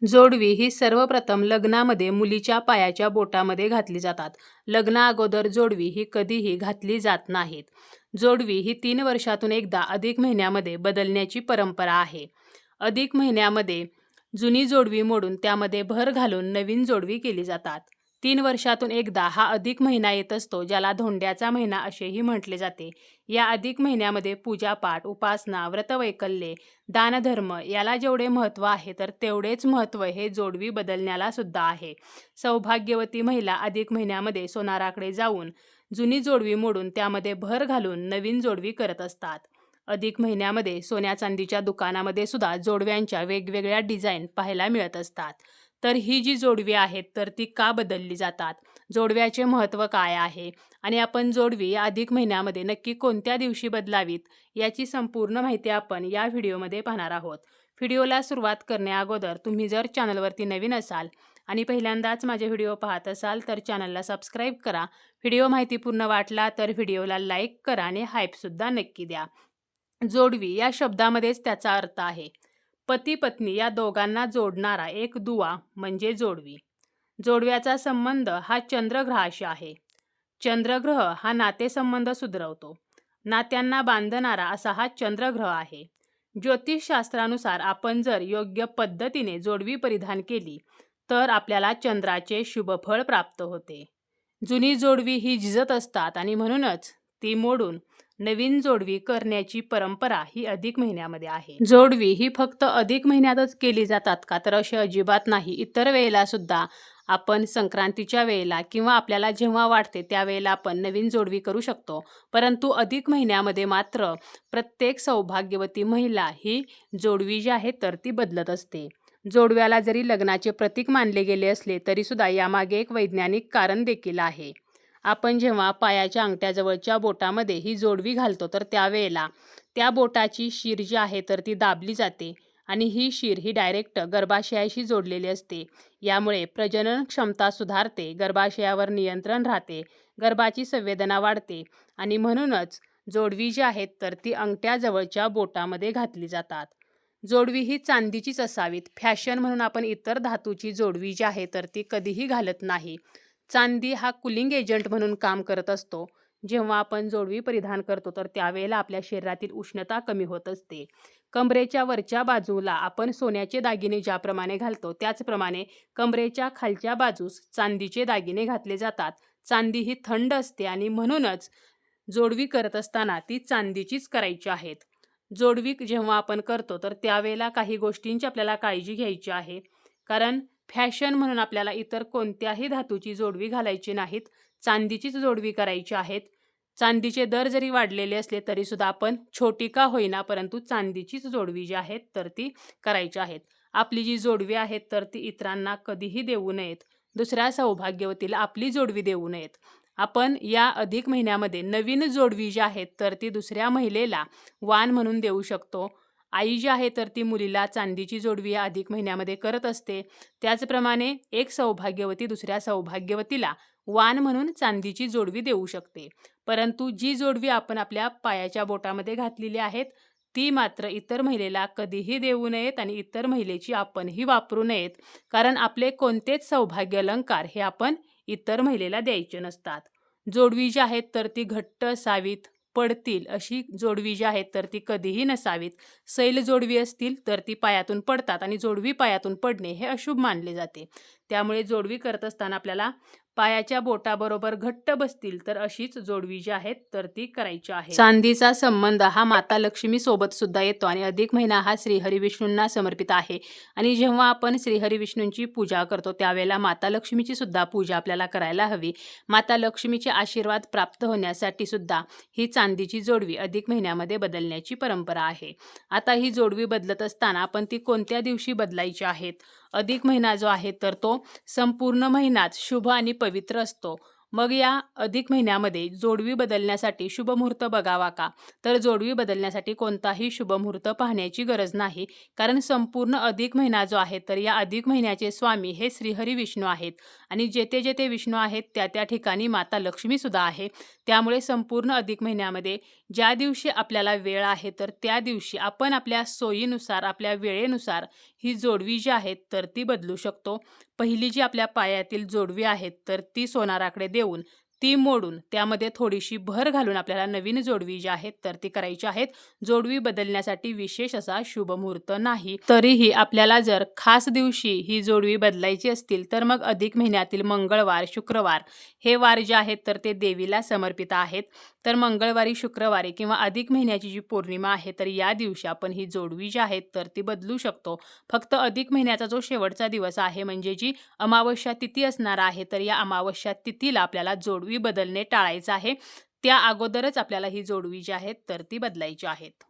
जोडवी ही सर्वप्रथम लग्नामध्ये मुलीच्या पायाच्या बोटामध्ये घातली जातात. लग्ना अगोदर जोडवी ही कधीही घातली जात नाहीत. जोडवी ही 3 वर्षातून एकदा अधिक महिन्यामध्ये बदलण्याची परंपरा आहे. अधिक महिन्यामध्ये जुनी जोडवी मोडून त्यामध्ये भर घालून नवीन जोडवी केली जातात. 3 वर्षातून एकदा हा अधिक महिना येत असतो, ज्याला धोंड्याचा महिना असेही म्हटले जाते. या अधिक महिन्यामध्ये पूजापाठ, उपासना, व्रतवैकल्ये, दानधर्म याला जेवढे महत्त्व आहे तर तेवढेच महत्त्व हे जोडवी बदलण्याला सुद्धा आहे. सौभाग्यवती महिला अधिक महिन्यामध्ये सोनाराकडे जाऊन जुनी जोडवी मोडून त्यामध्ये भर घालून नवीन जोडवी करत असतात. अधिक महिन्यामध्ये सोन्या चांदीच्या दुकानामध्ये सुद्धा जोडव्यांच्या वेगवेगळ्या डिझाईन पाहायला मिळत असतात. तर ही जी जोडवी आहेत तर ती का बदलली जातात, जोडव्याचे महत्त्व काय आहे आणि आपण जोडवी या अधिक महिन्यामध्ये नक्की कोणत्या दिवशी बदलावीत याची संपूर्ण माहिती आपण या व्हिडिओमध्ये पाहणार आहोत. व्हिडिओला सुरुवात करण्याअगोदर तुम्ही जर चॅनलवरती नवीन असाल आणि पहिल्यांदाच माझे व्हिडिओ पाहत असाल तर चॅनलला सबस्क्राईब करा. व्हिडिओ माहितीपूर्ण वाटला तर व्हिडिओला लाईक करा आणि हाईपसुद्धा नक्की द्या. जोडवी या शब्दामध्येच त्याचा अर्थ आहे. पती पत्नी या दोघांना जोडणारा एक दुवा म्हणजे जोडवी. जोडव्याचा संबंध हा चंद्रग्रहाशी आहे. चंद्रग्रह हा नातेसंबंध सुधरवतो. नात्यांना बांधणारा असा हा चंद्रग्रह आहे. ज्योतिषशास्त्रानुसार आपण जर योग्य पद्धतीने जोडवी परिधान केली तर आपल्याला चंद्राचे शुभफळ प्राप्त होते. जुनी जोडवी ही झिजत असतात आणि म्हणूनच ती मोडून नवीन जोडवी करण्याची परंपरा ही अधिक महिन्यामध्ये आहे. जोडवी ही फक्त अधिक महिन्यातच केली जातात का, तर असे अजिबात नाही. इतर वेळेला सुद्धा आपण संक्रांतीच्या वेळेला किंवा आपल्याला जेव्हा वाटते त्यावेळेला आपण नवीन जोडवी करू शकतो. परंतु अधिक महिन्यामध्ये मात्र प्रत्येक सौभाग्यवती महिला ही जोडवी जी आहे तर ती बदलत असते. जोडव्याला जरी लग्नाचे प्रतीक मानले गेले असले तरी सुद्धा यामागे एक वैज्ञानिक कारण देखील आहे. आपण जेव्हा पायाच्या अंगठ्याजवळच्या बोटामध्ये ही जोडवी घालतो तर त्यावेळेला त्या बोटाची शीर जी आहे तर ती दाबली जाते आणि ही शीर ही डायरेक्ट गर्भाशयाशी जोडलेली असते. यामुळे प्रजनन क्षमता सुधारते, गर्भाशयावर नियंत्रण राहते, गर्भाची संवेदना वाढते आणि म्हणूनच जोडवी जी आहेत तर ती अंगठ्याजवळच्या बोटामध्ये घातली जातात. जोडवी ही चांदीचीच असावीत. फॅशन म्हणून आपण इतर धातूची जोडवी जी आहे तर ती कधीही घालत नाही. चांदी हा कूलिंग एजंट म्हणून काम करत असतो. जेव्हा आपण जोडवी परिधान करतो तर त्यावेळेला आपल्या शरीरातील उष्णता कमी होत असते. कमरेच्या वरच्या बाजूला आपण सोन्याचे दागिने ज्याप्रमाणे घालतो त्याचप्रमाणे कमरेच्या खालच्या बाजूस चांदीचे दागिने घातले जातात. चांदी ही थंड असते आणि म्हणूनच जोडवी करत असताना ती चांदीचीच करायची आहेत. जोडवी जेव्हा आपण करतो तर त्यावेळेला काही गोष्टींची आपल्याला काळजी घ्यायची आहे. कारण फॅशन म्हणून आपल्याला इतर कोणत्याही धातूची जोडवी घालायची नाहीत. चांदीचीच जोडवी करायची आहेत. चांदीचे दर जरी वाढलेले असले तरी सुद्धा आपण छोटी का होईना परंतु चांदीचीच जोडवी जी आहेत तर ती करायची आहेत. आपली जी जोडवी आहेत तर ती इतरांना कधीही देऊ नयेत. दुसऱ्या सौभाग्यवतीला आपली जोडवी देऊ नयेत. आपण या अधिक महिन्यामध्ये नवीन जोडवी जी आहेत तर ती दुसऱ्या महिलेला वाण म्हणून देऊ शकतो. आई जी आहे तर ती मुलीला चांदीची जोडवी या अधिक महिन्यामध्ये करत असते. त्याचप्रमाणे एक सौभाग्यवती दुसऱ्या सौभाग्यवतीला वाण म्हणून चांदीची जोडवी देऊ शकते. परंतु जी जोडवी आपण आपल्या पायाच्या बोटामध्ये घातलेली आहेत ती मात्र इतर महिलेला कधीही देऊ नयेत आणि इतर महिलेची आपणही वापरू नयेत. कारण आपले कोणतेच सौभाग्य अलंकार हे आपण इतर महिलेला द्यायचे नसतात. जोडवी जी आहेत तर ती घट्ट असावीत, पडतील अशी जोडवी जी आहेत तर ती कधीही नसावीत. सैल जोडवी असतील तर ती पायातून पडतात आणि जोडवी पायातून पडणे हे अशुभ मानले जाते. त्यामुळे जोडवी करत असताना आपल्याला पायाच्या बोटाबरोबर घट्ट बसतील तर अशीच जोडवी जी आहेत तर ती करायची आहे. चांदीचा संबंध हा माता लक्ष्मी सोबत सुद्धा येतो आणि अधिक महिना हा श्रीहरी विष्णूंना समर्पित आहे. आणि जेव्हा आपण श्रीहरी विष्णूंची पूजा करतो त्यावेळेला माता लक्ष्मीची सुद्धा पूजा आपल्याला करायला हवी. माता लक्ष्मीचे आशीर्वाद प्राप्त होण्यासाठी सुद्धा ही चांदीची जोडवी अधिक महिन्यामध्ये बदलण्याची परंपरा आहे. आता ही जोडवी बदलत असताना आपण ती कोणत्या दिवशी बदलायची आहेत. अधिक महिना जो आहे तर तो संपूर्ण महिनाच शुभ आणि पवित्र असतो. मग या अधिक महिन्यामध्ये जोडवी बदलण्यासाठी शुभ मुहूर्त बघावा का, तर जोडवी बदलण्यासाठी कोणताही शुभ मुहूर्त पाहण्याची गरज नाही. कारण संपूर्ण अधिक महिना जो आहे तर या अधिक महिन्याचे स्वामी हे श्रीहरी विष्णू आहेत आणि जेथे जेथे विष्णू आहेत त्या त्या ठिकाणी माता लक्ष्मी सुद्धा आहे. त्यामुळे संपूर्ण अधिक महिन्यामध्ये ज्या दिवशी आपल्याला वेळ आहे तर त्या दिवशी आपण आपल्या सोयीनुसार आपल्या वेळेनुसार ही जोडवी जी आहेत तर ती बदलू शकतो. पहिली जी आपल्या पायातील जोडवी आहेत तर ती सोनाराकडे देऊन ती मोडून त्यामध्ये थोडीशी भर घालून आपल्याला नवीन जोडवी जी आहेत तर ती करायची आहेत. जोडवी बदलण्यासाठी विशेष असा शुभ मुहूर्त नाही. तरीही आपल्याला जर खास दिवशी ही जोडवी बदलायची असतील तर मग अधिक महिन्यातील मंगळवार, शुक्रवार हे वार जे आहेत तर ते देवीला समर्पित आहेत. तर मंगळवारी, शुक्रवारी किंवा अधिक महिन्याची जी पौर्णिमा आहे तर या दिवशी आपण ही जोडवी जी आहेत तर ती बदलू शकतो. फक्त अधिक महिन्याचा जो शेवटचा दिवस आहे म्हणजे जी अमावस्या तिथी असणार आहे तर या अमावस्या तिथीला आपल्याला जोडवी बदलणे टाळायचं आहे. त्या अगोदरच आपल्याला ही जोडवी जी आहेत तर ती बदलायची आहेत.